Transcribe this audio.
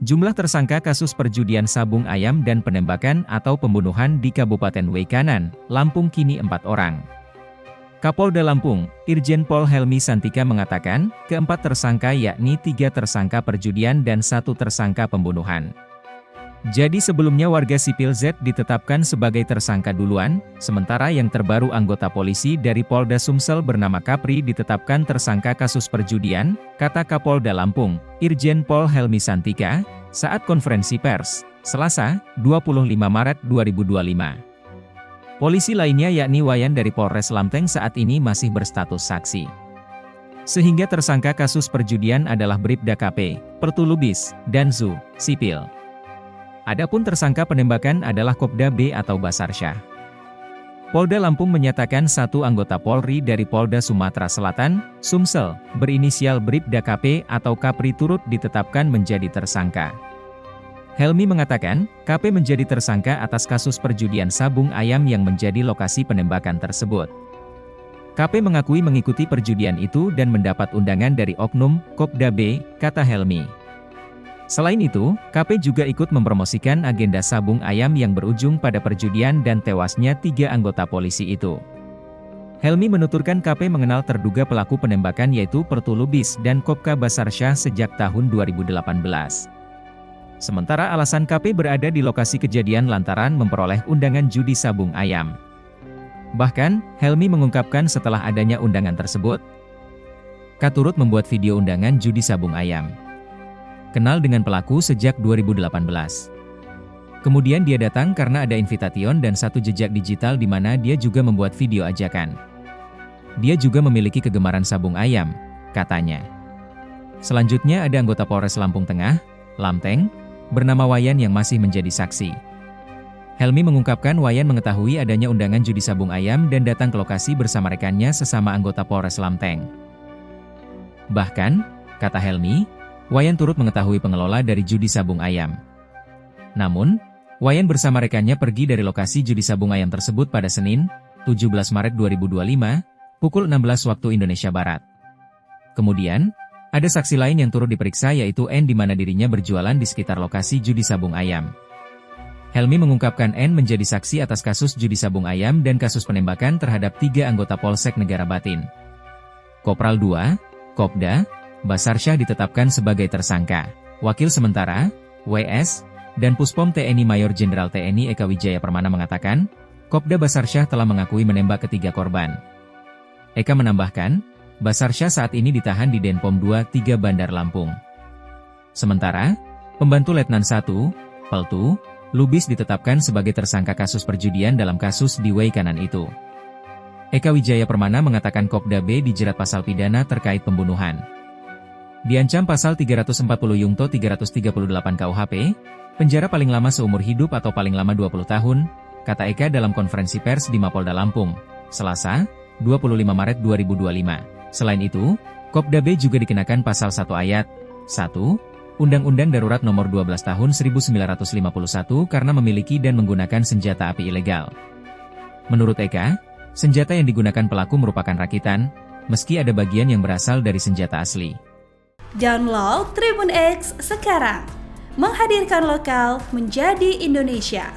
Jumlah tersangka kasus perjudian sabung ayam dan penembakan atau pembunuhan di Kabupaten Weikanan, Lampung kini 4 orang. Kapolda Lampung, Irjen Pol Helmy Santika mengatakan, keempat tersangka yakni 3 tersangka perjudian dan 1 tersangka pembunuhan. Jadi sebelumnya warga sipil Z ditetapkan sebagai tersangka duluan, sementara yang terbaru anggota polisi dari Polda Sumsel bernama Kapri ditetapkan tersangka kasus perjudian, kata Kapolda Lampung, Irjen Pol Helmy Santika, saat konferensi pers, Selasa, 25 Maret 2025. Polisi lainnya yakni Wayan dari Polres Lamteng saat ini masih berstatus saksi. Sehingga tersangka kasus perjudian adalah Bribda KP, Pertulubis, dan Zu, Sipil. Adapun tersangka penembakan adalah Kopda B atau Basarsyah. Polda Lampung menyatakan 1 anggota Polri dari Polda Sumatera Selatan, Sumsel, berinisial Bribda KP atau Kapri turut ditetapkan menjadi tersangka. Helmy mengatakan, KP menjadi tersangka atas kasus perjudian sabung ayam yang menjadi lokasi penembakan tersebut. KP mengakui mengikuti perjudian itu dan mendapat undangan dari oknum Kopda B, kata Helmy. Selain itu, KP juga ikut mempromosikan agenda sabung ayam yang berujung pada perjudian dan tewasnya 3 anggota polisi itu. Helmy menuturkan KP mengenal terduga pelaku penembakan yaitu Pertulubis dan Kopka Basarsyah sejak tahun 2018. Sementara alasan KP berada di lokasi kejadian lantaran memperoleh undangan judi sabung ayam. Bahkan, Helmy mengungkapkan setelah adanya undangan tersebut, K turut membuat video undangan judi sabung ayam. Kenal dengan pelaku sejak 2018. Kemudian dia datang karena ada invitation dan 1 jejak digital di mana dia juga membuat video ajakan. Dia juga memiliki kegemaran sabung ayam, katanya. Selanjutnya ada anggota Polres Lampung Tengah, Lamteng, bernama Wayan yang masih menjadi saksi. Helmy mengungkapkan Wayan mengetahui adanya undangan judi sabung ayam dan datang ke lokasi bersama rekannya sesama anggota Polres Lamteng. Bahkan, kata Helmy, Wayan turut mengetahui pengelola dari judi sabung ayam. Namun, Wayan bersama rekannya pergi dari lokasi judi sabung ayam tersebut pada Senin, 17 Maret 2025, pukul 16 waktu Indonesia Barat. Kemudian, ada saksi lain yang turut diperiksa yaitu N di mana dirinya berjualan di sekitar lokasi judi sabung ayam. Helmy mengungkapkan N menjadi saksi atas kasus judi sabung ayam dan kasus penembakan terhadap 3 anggota Polsek Negara Batin. Kopral 2, Kopda, Basarsyah ditetapkan sebagai tersangka. Wakil sementara, WS, dan Puspom TNI Mayor Jenderal TNI Eka Wijaya Permana mengatakan, Kopda Basarsyah telah mengakui menembak ketiga korban. Eka menambahkan, Basarsyah saat ini ditahan di Denpom 23 Bandar Lampung. Sementara, pembantu Letnan 1, Peltu, Lubis ditetapkan sebagai tersangka kasus perjudian dalam kasus di Weikanan itu. Eka Wijaya Permana mengatakan Kopda B dijerat pasal pidana terkait pembunuhan. Diancam pasal 340 Yungto 338 KUHP, penjara paling lama seumur hidup atau paling lama 20 tahun, kata Eka dalam konferensi pers di Mapolda Lampung, Selasa, 25 Maret 2025. Selain itu, Kopda B juga dikenakan pasal 1 ayat 1, Undang-Undang Darurat Nomor 12 Tahun 1951 karena memiliki dan menggunakan senjata api ilegal. Menurut Eka, senjata yang digunakan pelaku merupakan rakitan, meski ada bagian yang berasal dari senjata asli. Download Tribun X sekarang, menghadirkan lokal menjadi Indonesia.